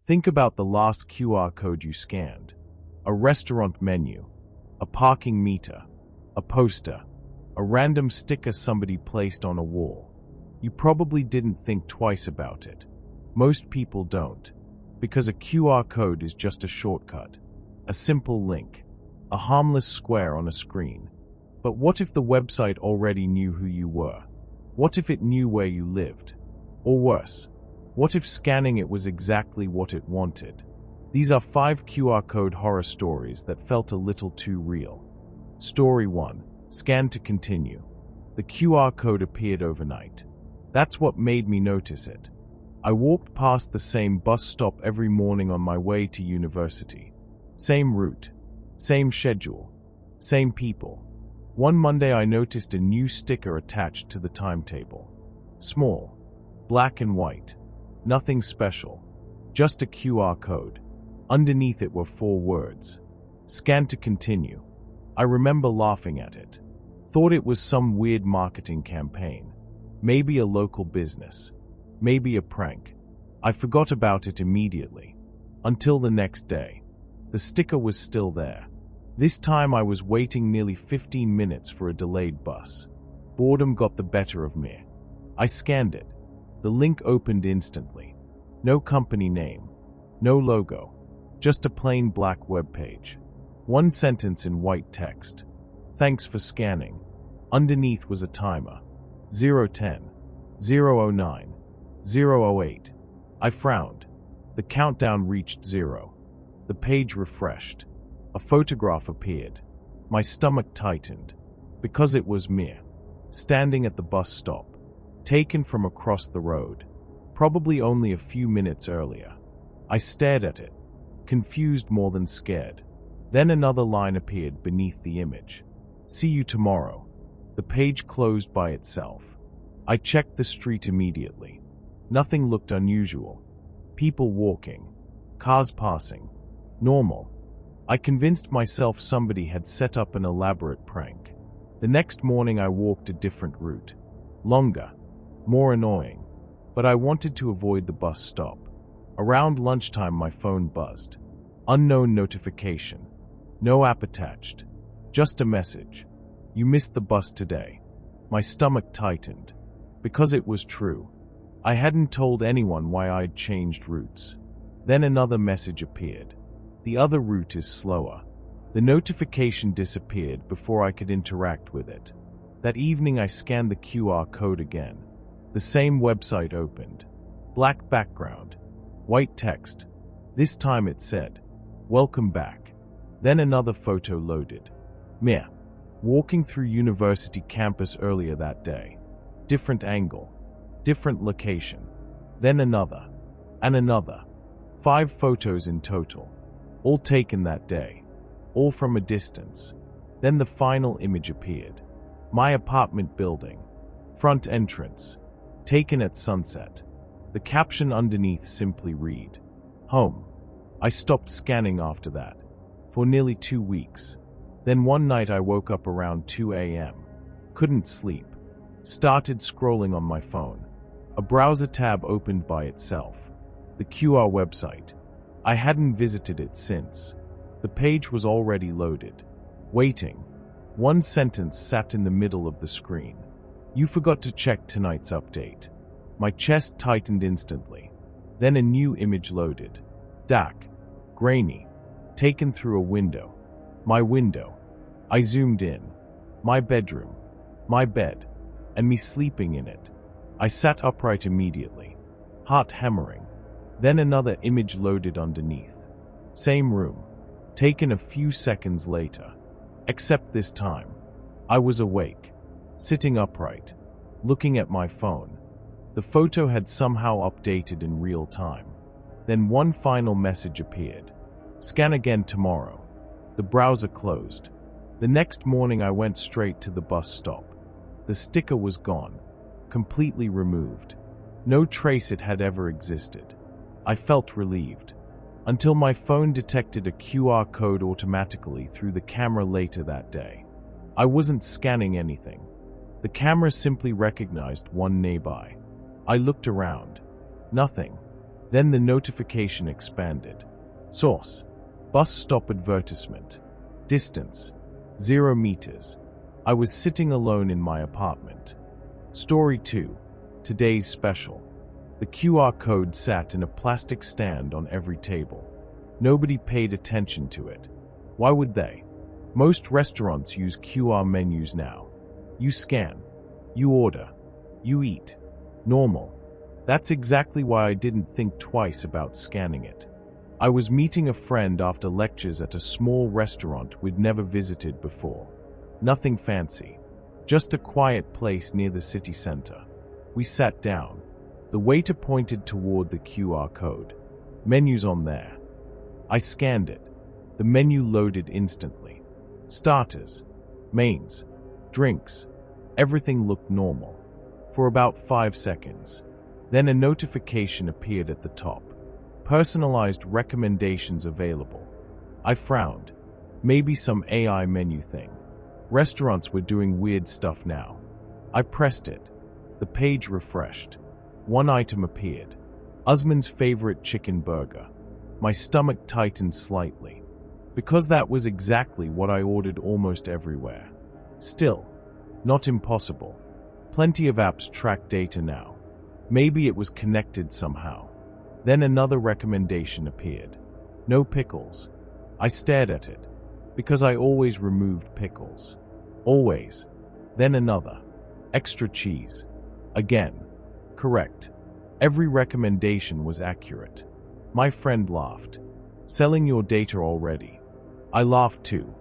Think about the last QR code you scanned. A restaurant menu, a parking meter, a poster, a random sticker somebody placed on a wall. You probably didn't think twice about it. Most people don't, because a QR code is just a shortcut, a simple link, a harmless square on a screen. But what if the website already knew who you were? What if it knew where you lived? Or worse, what if scanning it was exactly what it wanted? These are 5 QR code horror stories that felt a little too real. Story 1. Scan to continue. The QR code appeared overnight. That's what made me notice it. I walked past the same bus stop every morning on my way to university. Same route, same schedule, same people. One Monday I noticed a new sticker attached to the timetable. Small, black and white. Nothing special. Just a QR code. Underneath it were 4 words. Scan to continue. I remember laughing at it. Thought it was some weird marketing campaign. Maybe a local business. Maybe a prank. I forgot about it immediately. Until the next day. The sticker was still there. This time I was waiting nearly 15 minutes for a delayed bus. Boredom got the better of me. I scanned it. The link opened instantly. No company name. No logo. Just a plain black web page. 1 sentence in white text. Thanks for scanning. Underneath was a timer. 0:10, 0:09, 0:08. I frowned. The countdown reached 0. The page refreshed. A photograph appeared. My stomach tightened. Because it was me. Standing at the bus stop. Taken from across the road. Probably only a few minutes earlier. I stared at it. Confused more than scared. Then another line appeared beneath the image. See you tomorrow. The page closed by itself. I checked the street immediately. Nothing looked unusual. People walking. Cars passing. Normal. I convinced myself somebody had set up an elaborate prank. The next morning I walked a different route. Longer. More annoying. But I wanted to avoid the bus stop. Around lunchtime my phone buzzed. Unknown notification. No app attached. Just a message. You missed the bus today. My stomach tightened. Because it was true. I hadn't told anyone why I'd changed routes. Then another message appeared. The other route is slower. The notification disappeared before I could interact with it. That evening I scanned the QR code again. The same website opened. Black background. White text. This time it said, "Welcome back." Then another photo loaded. Me. Walking through university campus earlier that day. Different angle. Different location. Then another. And another. 5 photos in total. All taken that day. All from a distance. Then the final image appeared. My apartment building. Front entrance. Taken at sunset. The caption underneath simply read, "Home." I stopped scanning after that. For nearly 2 weeks. Then one night I woke up around 2 a.m. Couldn't sleep. Started scrolling on my phone. A browser tab opened by itself. The QR website. I hadn't visited it since. The page was already loaded. Waiting. 1 sentence sat in the middle of the screen. "You forgot to check tonight's update." My chest tightened instantly. Then a new image loaded. Dark. Grainy. Taken through a window. My window. I zoomed in. My bedroom. My bed. And me sleeping in it. I sat upright immediately. Heart hammering. Then another image loaded underneath. Same room. Taken a few seconds later. Except this time. I was awake. Sitting upright. Looking at my phone. The photo had somehow updated in real time. Then one final message appeared. "Scan again tomorrow." The browser closed. The next morning I went straight to the bus stop. The sticker was gone. Completely removed. No trace it had ever existed. I felt relieved. Until my phone detected a QR code automatically through the camera later that day. I wasn't scanning anything. The camera simply recognized one nearby. I looked around. Nothing. Then the notification expanded. Source: bus stop advertisement. Distance: 0 meters. I was sitting alone in my apartment. Story 2. Today's special. The QR code sat in a plastic stand on every table. Nobody paid attention to it. Why would they? Most restaurants use QR menus now. You scan. You order. You eat. Normal. That's exactly why I didn't think twice about scanning it. I was meeting a friend after lectures at a small restaurant we'd never visited before. Nothing fancy. Just a quiet place near the city center. We sat down. The waiter pointed toward the QR code. Menu's on there. I scanned it. The menu loaded instantly. Starters, mains, drinks. Everything looked normal. For about 5 seconds. Then a notification appeared at the top. Personalized recommendations available. I frowned. Maybe some AI menu thing. Restaurants were doing weird stuff now. I pressed it. The page refreshed. One item appeared. Usman's favorite chicken burger. My stomach tightened slightly. Because that was exactly what I ordered almost everywhere. Still, not impossible. Plenty of apps track data now. Maybe it was connected somehow. Then another recommendation appeared. No pickles. I stared at it. Because I always removed pickles. Always. Then another. Extra cheese. Again. Correct. Every recommendation was accurate. My friend laughed. Selling your data already. I laughed too.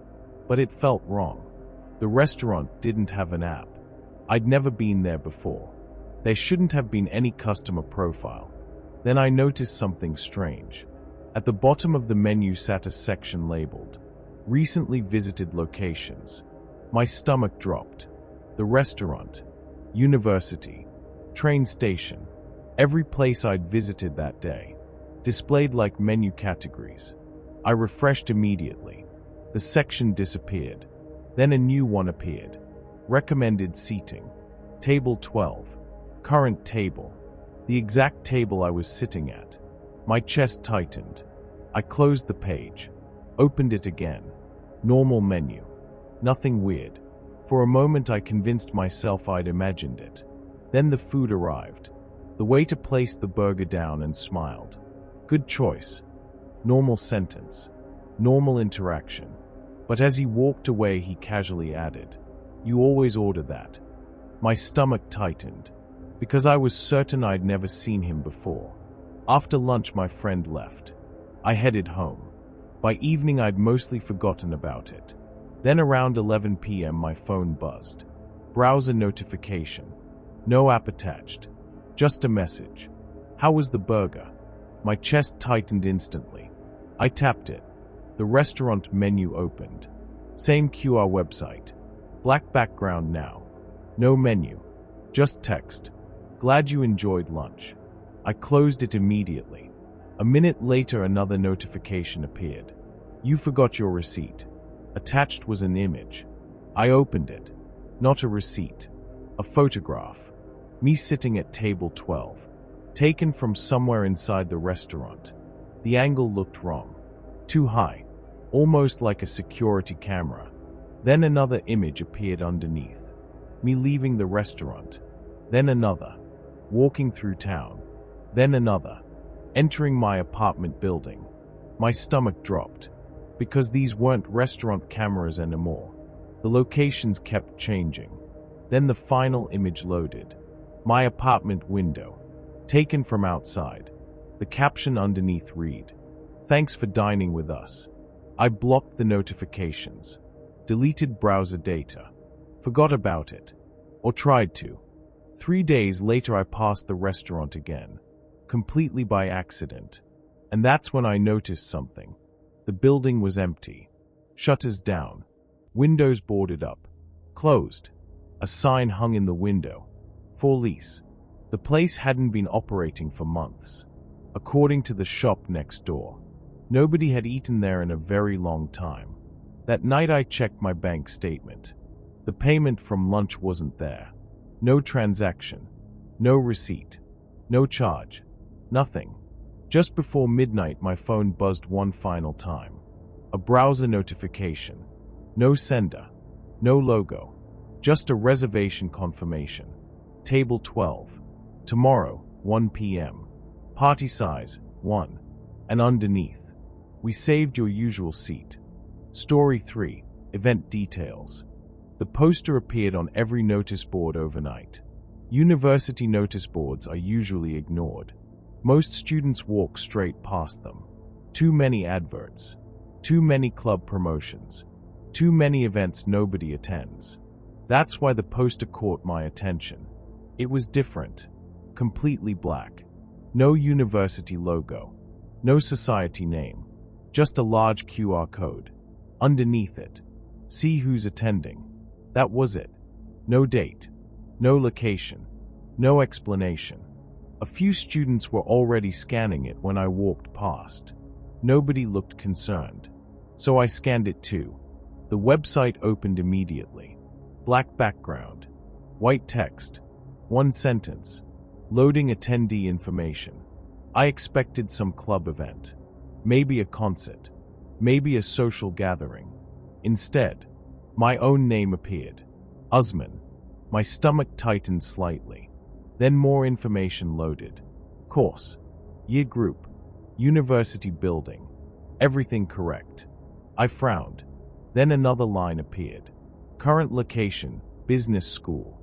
But it felt wrong. The restaurant didn't have an app. I'd never been there before. There shouldn't have been any customer profile. Then I noticed something strange. At the bottom of the menu sat a section labeled Recently Visited Locations. My stomach dropped. The restaurant, university, train station, every place I'd visited that day, displayed like menu categories. I refreshed immediately. The section disappeared. Then a new one appeared. Recommended seating. Table 12. Current table. The exact table I was sitting at. My chest tightened. I closed the page. Opened it again. Normal menu. Nothing weird. For a moment I convinced myself I'd imagined it. Then the food arrived. The waiter placed the burger down and smiled. Good choice. Normal sentence. Normal interaction. But as he walked away he casually added, "You always order that." My stomach tightened. Because I was certain I'd never seen him before. After lunch my friend left. I headed home. By evening I'd mostly forgotten about it. Then around 11 p.m. my phone buzzed. Browser notification. No app attached. Just a message. How was the burger? My chest tightened instantly. I tapped it. The restaurant menu opened. Same QR website. Black background now. No menu. Just text. Glad you enjoyed lunch. I closed it immediately. A minute later another notification appeared. You forgot your receipt. Attached was an image. I opened it. Not a receipt. A photograph. Me sitting at table 12. Taken from somewhere inside the restaurant. The angle looked wrong. Too high. Almost like a security camera. Then another image appeared underneath. Me leaving the restaurant. Then another. Walking through town. Then another. Entering my apartment building. My stomach dropped. Because these weren't restaurant cameras anymore. The locations kept changing. Then the final image loaded. My apartment window. Taken from outside. The caption underneath read, "Thanks for dining with us." I blocked the notifications. Deleted browser data. Forgot about it. Or tried to. 3 days later I passed the restaurant again. Completely by accident. And that's when I noticed something. The building was empty. Shutters down. Windows boarded up. Closed. A sign hung in the window. For lease. The place hadn't been operating for months. According to the shop next door. Nobody had eaten there in a very long time. That night I checked my bank statement. The payment from lunch wasn't there. No transaction. No receipt. No charge. Nothing. Just before midnight, my phone buzzed one final time. A browser notification. No sender. No logo. Just a reservation confirmation. Table 12. Tomorrow, 1 p.m. Party size, 1. And underneath, we saved your usual seat. Story 3. Event details. The poster appeared on every notice board overnight. University notice boards are usually ignored. Most students walk straight past them. Too many adverts. Too many club promotions. Too many events nobody attends. That's why the poster caught my attention. It was different. Completely black. No university logo. No society name. Just a large QR code. Underneath it, see who's attending. That was it. No date. No location. No explanation. A few students were already scanning it when I walked past. Nobody looked concerned. So I scanned it too. The website opened immediately. Black background. White text. One sentence. Loading attendee information. I expected some club event. Maybe a concert. Maybe a social gathering. Instead, my own name appeared. Usman. My stomach tightened slightly. Then more information loaded. Course. Year group. University building. Everything correct. I frowned. Then another line appeared. Current location, business school.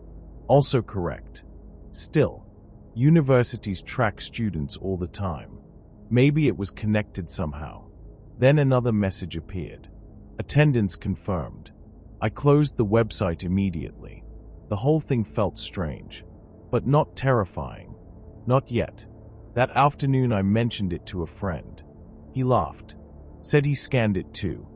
Also correct. Still, universities track students all the time. Maybe it was connected somehow. Then another message appeared. Attendance confirmed. I closed the website immediately. The whole thing felt strange, but not terrifying. Not yet. That afternoon I mentioned it to a friend. He laughed. Said he scanned it too.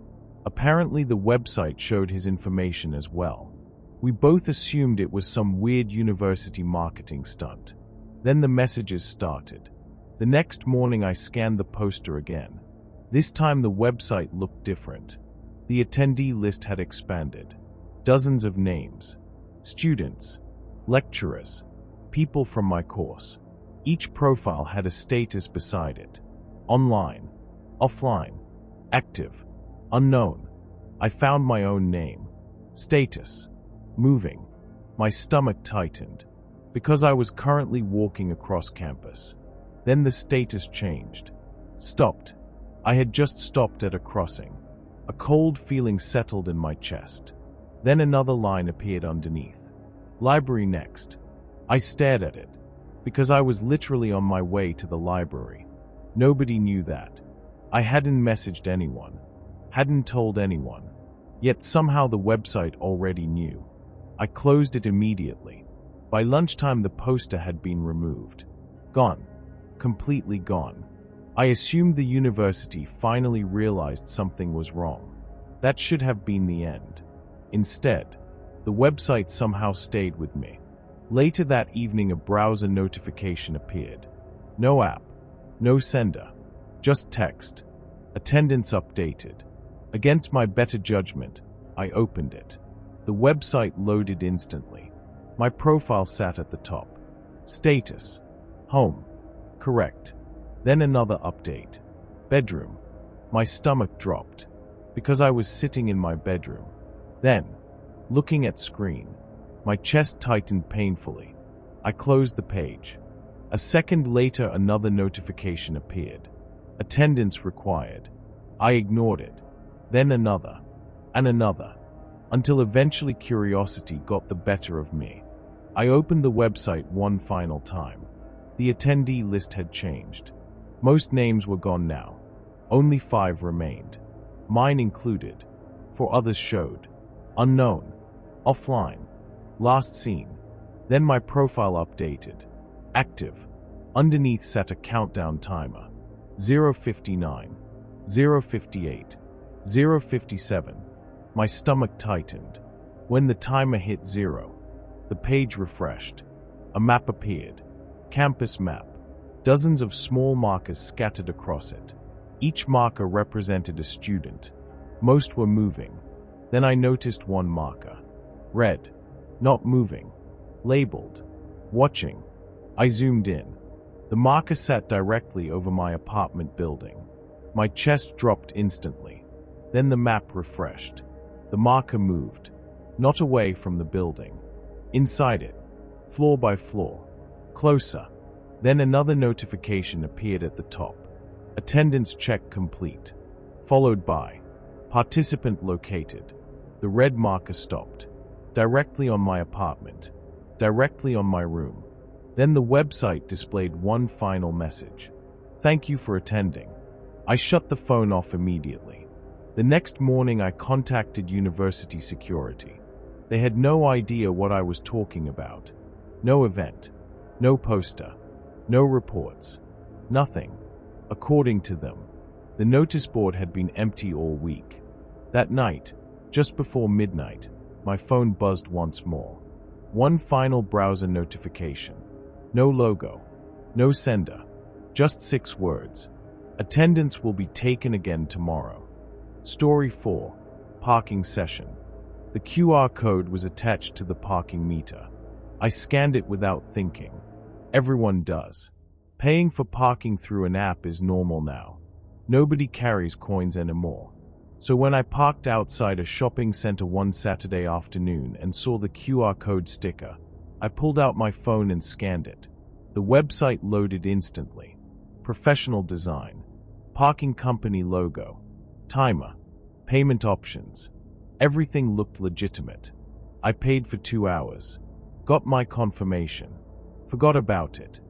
Apparently the website showed his information as well. We both assumed it was some weird university marketing stunt. Then the messages started. The next morning I scanned the poster again. This time the website looked different. The attendee list had expanded. Dozens of names. Students. Lecturers. People from my course. Each profile had a status beside it. Online. Offline. Active. Unknown. I found my own name. Status. Moving. My stomach tightened. Because I was currently walking across campus. Then the status changed. Stopped. I had just stopped at a crossing. A cold feeling settled in my chest. Then another line appeared underneath. Library next. I stared at it. Because I was literally on my way to the library. Nobody knew that. I hadn't messaged anyone. Hadn't told anyone. Yet somehow the website already knew. I closed it immediately. By lunchtime the poster had been removed. Gone. Completely gone. I assumed the university finally realized something was wrong. That should have been the end. Instead, the website somehow stayed with me. Later that evening a browser notification appeared. No app. No sender. Just text. Attendance updated. Against my better judgment, I opened it. The website loaded instantly. My profile sat at the top. Status. Home. Correct. Then another update. Bedroom. My stomach dropped. Because I was sitting in my bedroom. Then, looking at screen, my chest tightened painfully. I closed the page. A second later another notification appeared. Attendance required. I ignored it. Then another. And another. Until eventually curiosity got the better of me. I opened the website one final time. The attendee list had changed. Most names were gone now. Only 5 remained. Mine included. 4 others showed. Unknown. Offline. Last seen. Then my profile updated. Active. Underneath sat a countdown timer. 0:59. 0:58. 0:57. My stomach tightened. When the timer hit 0, the page refreshed. A map appeared. Campus map. Dozens of small markers scattered across it. Each marker represented a student. Most were moving. Then I noticed one marker. Red. Not moving. Labeled. Watching. I zoomed in. The marker sat directly over my apartment building. My chest dropped instantly. Then the map refreshed. The marker moved, not away from the building. Inside it, floor by floor. Closer. Then another notification appeared at the top. Attendance check complete. Followed by participant located. The red marker stopped. Directly on my apartment. Directly on my room. Then the website displayed one final message. Thank you for attending. I shut the phone off immediately. The next morning I contacted university security. They had no idea what I was talking about. No event. No poster. No reports. Nothing. According to them, the notice board had been empty all week. That night, just before midnight, my phone buzzed once more. One final browser notification. No logo. No sender. Just 6 words. Attendance will be taken again tomorrow. Story 4. Parking session. The QR code was attached to the parking meter. I scanned it without thinking. Everyone does. Paying for parking through an app is normal now. Nobody carries coins anymore. So when I parked outside a shopping center one Saturday afternoon and saw the QR code sticker, I pulled out my phone and scanned it. The website loaded instantly. Professional design. Parking company logo. Timer. Payment options. Everything looked legitimate. I paid for 2 hours. Got my confirmation. Forgot about it.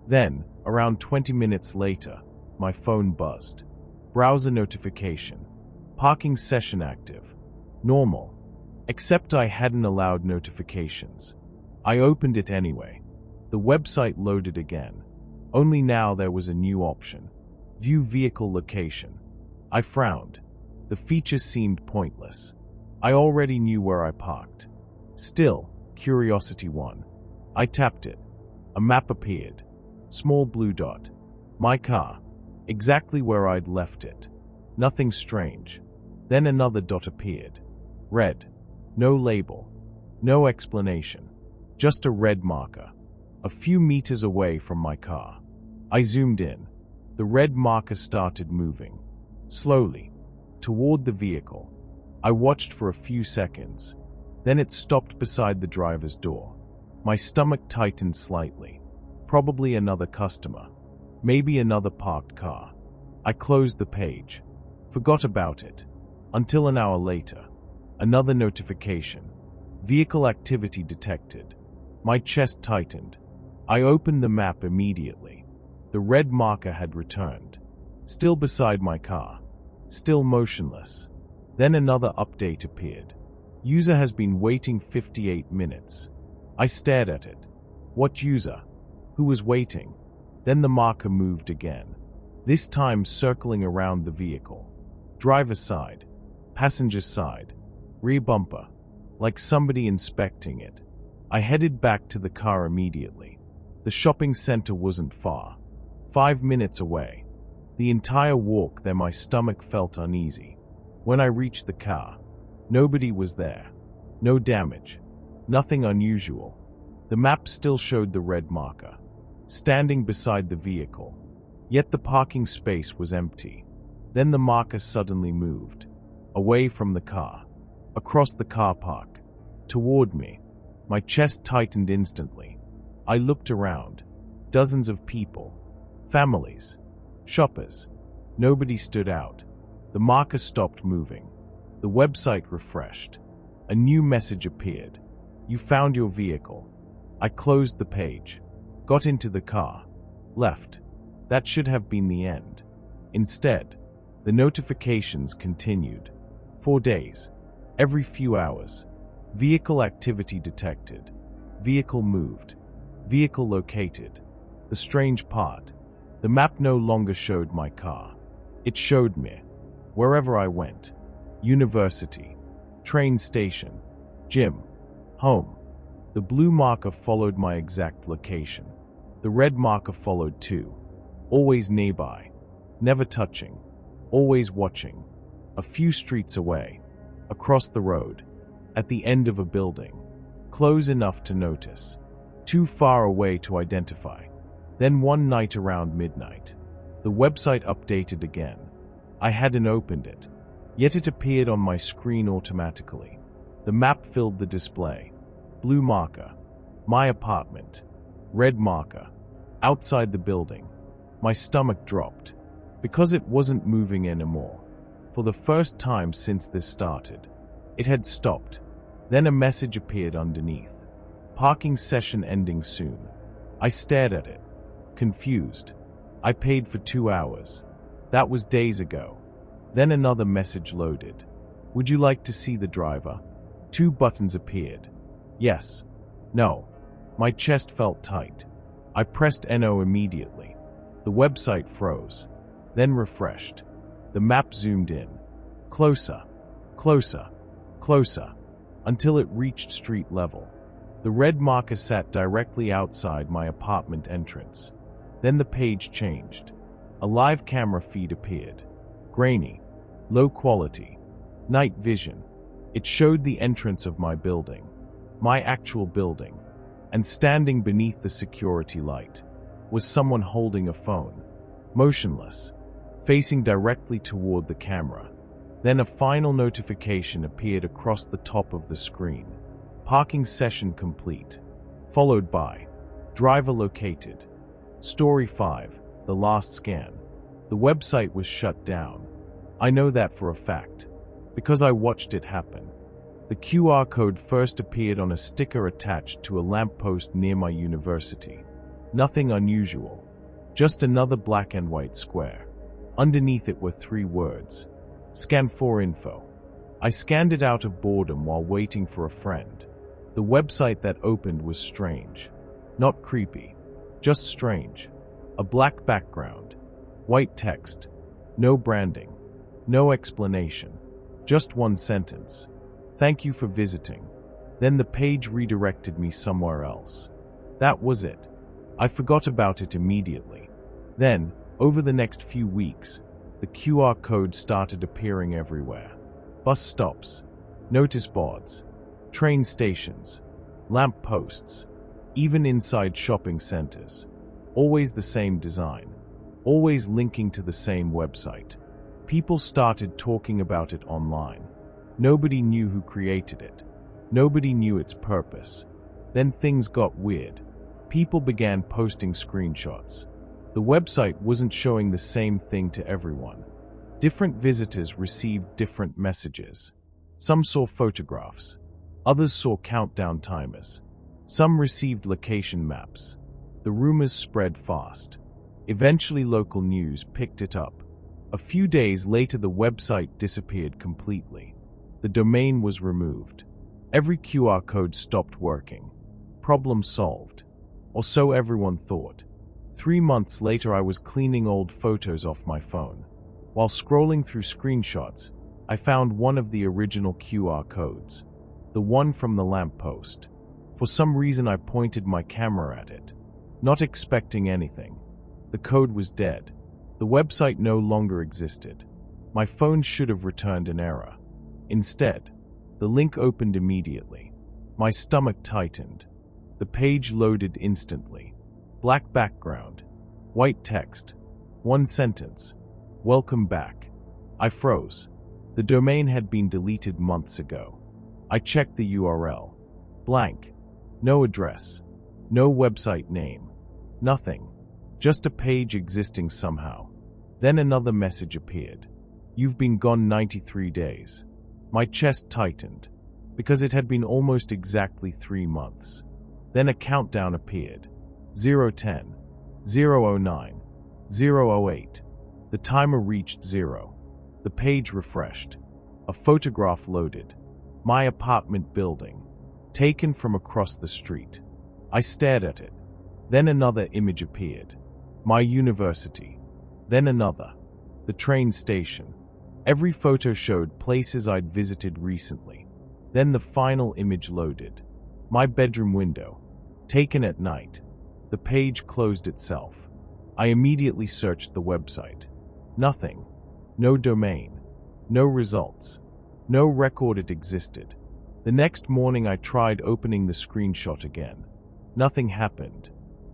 Then, around 20 minutes later, my phone buzzed. Browser notification. Parking session active. Normal. Except I hadn't allowed notifications. I opened it anyway. The website loaded again. Only now there was a new option. View vehicle location. I frowned. The feature seemed pointless. I already knew where I parked. Still, curiosity won. I tapped it. A map appeared. Small blue dot. My car. Exactly where I'd left it. Nothing strange. Then another dot appeared. Red. No label. No explanation. Just a red marker. A few meters away from my car. I zoomed in. The red marker started moving. Slowly. Toward the vehicle. I watched for a few seconds. Then it stopped beside the driver's door. My stomach tightened slightly. Probably another customer. Maybe another parked car. I closed the page. Forgot about it. Until an hour later. Another notification. Vehicle activity detected. My chest tightened. I opened the map immediately. The red marker had returned. Still beside my car. Still motionless. Then another update appeared. User has been waiting 58 minutes. I stared at it. What user? Who was waiting? Then the marker moved again. This time circling around the vehicle. Driver's side. Passenger side. Rear bumper. Like somebody inspecting it. I headed back to the car immediately. The shopping center wasn't far. 5 minutes away. The entire walk there my stomach felt uneasy. When I reached the car, nobody was there. No damage. Nothing unusual. The map still showed the red marker, standing beside the vehicle. Yet the parking space was empty. Then the marker suddenly moved. Away from the car. Across the car park. Toward me. My chest tightened instantly. I looked around. Dozens of people. Families. Shoppers. Nobody stood out. The marker stopped moving. The website refreshed. A new message appeared. You found your vehicle. I closed the page. Got into the car. Left. That should have been the end. Instead, the notifications continued. 4 days. Every few hours. Vehicle activity detected. Vehicle moved. Vehicle located. The strange part. The map no longer showed my car. It showed me. Wherever I went. University. Train station. Gym. Home. The blue marker followed my exact location. The red marker followed too. Always nearby. Never touching. Always watching. A few streets away. Across the road. At the end of a building. Close enough to notice. Too far away to identify. Then one night around midnight, the website updated again. I hadn't opened it, yet it appeared on my screen automatically. The map filled the display. Blue marker. My apartment. Red marker. Outside the building. My stomach dropped, because it wasn't moving anymore. For the first time since this started, it had stopped. Then a message appeared underneath. Parking session ending soon. I stared at it, confused. I paid for 2 hours. That was days ago. Then another message loaded. Would you like to see the driver? 2 buttons appeared. Yes. No. My chest felt tight. I pressed No immediately. The website froze, then refreshed. The map zoomed in. Closer, closer, closer, until it reached street level. The red marker sat directly outside my apartment entrance. Then the page changed. A live camera feed appeared. Grainy, low quality, night vision. It showed the entrance of my building, my actual building, and standing beneath the security light was someone holding a phone, motionless, facing directly toward the camera. Then a final notification appeared across the top of the screen. Parking session complete, followed by driver located. Story 5, the last scan. The website was shut down. I know that for a fact, because I watched it happen. The QR code first appeared on a sticker attached to a lamppost near my university. Nothing unusual, just another black and white square. Underneath it were 3 words. Scan for info. I scanned it out of boredom while waiting for a friend. The website that opened was strange. Not creepy, just strange. A black background, white text, no branding, no explanation, just one sentence. Thank you for visiting. Then the page redirected me somewhere else. That was it. I forgot about it immediately. Then, over the next few weeks, the QR code started appearing everywhere. Bus stops, notice boards, train stations, lamp posts, even inside shopping centers. Always the same design, always linking to the same website. People started talking about it online. Nobody knew who created it. Nobody knew its purpose. Then things got weird. People began posting screenshots. The website wasn't showing the same thing to everyone. Different visitors received different messages. Some saw photographs. Others saw countdown timers. Some received location maps. The rumors spread fast. Eventually local news picked it up. A few days later the website disappeared completely. The domain was removed. Every QR code stopped working. Problem solved. Or so everyone thought. 3 months later I was cleaning old photos off my phone. While scrolling through screenshots, I found one of the original QR codes. The one from the lamppost. For some reason I pointed my camera at it, not expecting anything. The code was dead. The website no longer existed. My phone should have returned an error. Instead, the link opened immediately. My stomach tightened. The page loaded instantly. Black background, white text, one sentence. Welcome back. I froze. The domain had been deleted months ago. I checked the URL. Blank. No address. No website name. Nothing. Just a page existing somehow. Then another message appeared. You've been gone 93 days. My chest tightened, because it had been almost exactly 3 months. Then a countdown appeared. 010, 009, 008. The timer reached 0. The page refreshed. A photograph loaded. My apartment building. Taken from across the street. I stared at it. Then another image appeared. My university. Then another. The train station. Every photo showed places I'd visited recently. Then the final image loaded. My bedroom window. Taken at night. The page closed itself. I immediately searched the website. Nothing. No domain. No results. No record it existed. The next morning I tried opening the screenshot again. Nothing happened.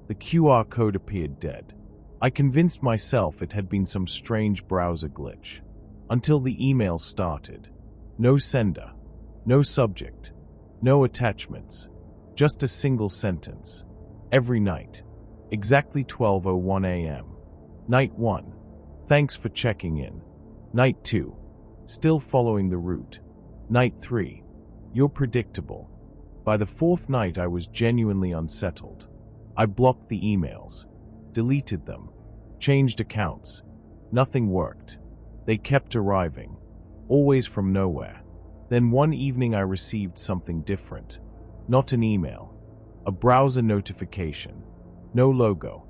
The QR code appeared dead. I convinced myself it had been some strange browser glitch. Until the email started. No sender. No subject. No attachments. Just a single sentence. Every night. Exactly 12:01 a.m. Night 1. Thanks for checking in. Night 2. Still following the route. Night 3. You're predictable. By the fourth night I was genuinely unsettled. I blocked the emails. Deleted them. Changed accounts. Nothing worked. They kept arriving. Always from nowhere. Then one evening I received something different. Not an email. A browser notification. No logo.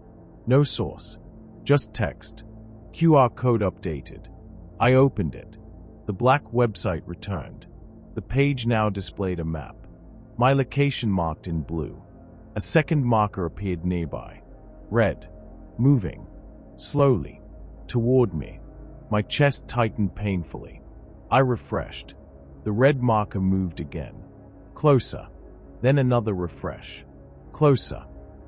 No source. Just text. QR code updated. I opened it. The black website returned. The page now displayed a map. My location marked in blue. A second marker appeared nearby. Red. Moving. Slowly. Toward me. My chest tightened painfully. I refreshed. The red marker moved again. Closer. Then another refresh. Closer.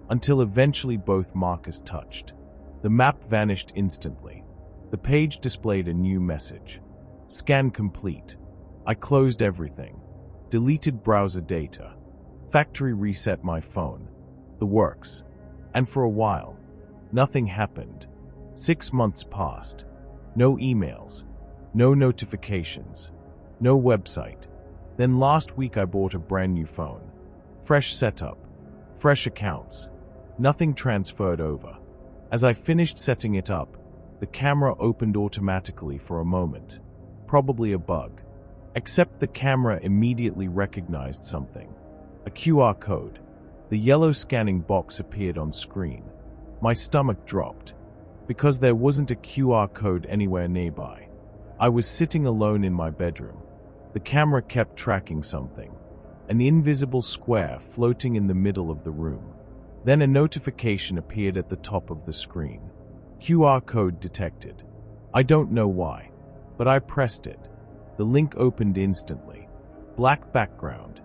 Until eventually both markers touched. The map vanished instantly. The page displayed a new message. Scan complete. I closed everything. Deleted browser data. Factory reset my phone. The works. And for a while, nothing happened. 6 months passed. No emails. No notifications. No website. Then last week I bought a brand new phone. Fresh setup. Fresh accounts. Nothing transferred over. As I finished setting it up, the camera opened automatically for a moment. Probably a bug. Except the camera immediately recognized something. A QR code. The yellow scanning box appeared on screen. My stomach dropped. Because there wasn't a QR code anywhere nearby. I was sitting alone in my bedroom. The camera kept tracking something. An invisible square floating in the middle of the room. Then a notification appeared at the top of the screen. QR code detected. I don't know why, but I pressed it. The link opened instantly. Black background.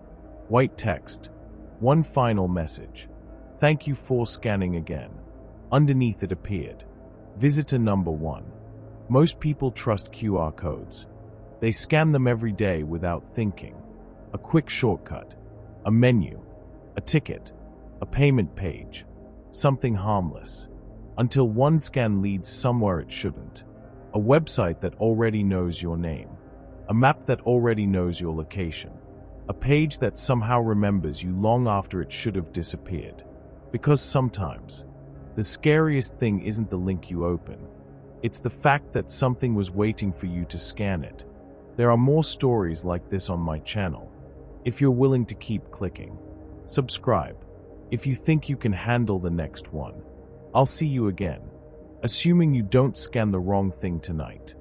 White text. One final message. Thank you for scanning again. Underneath it appeared. Visitor number 1. Most people trust QR codes. They scan them every day without thinking. A quick shortcut. A menu. A ticket. A payment page. Something harmless. Until one scan leads somewhere it shouldn't. A website that already knows your name. A map that already knows your location. A page that somehow remembers you long after it should have disappeared. Because sometimes, the scariest thing isn't the link you open. It's the fact that something was waiting for you to scan it. There are more stories like this on my channel. If you're willing to keep clicking, subscribe. If you think you can handle the next one, I'll see you again. Assuming you don't scan the wrong thing tonight.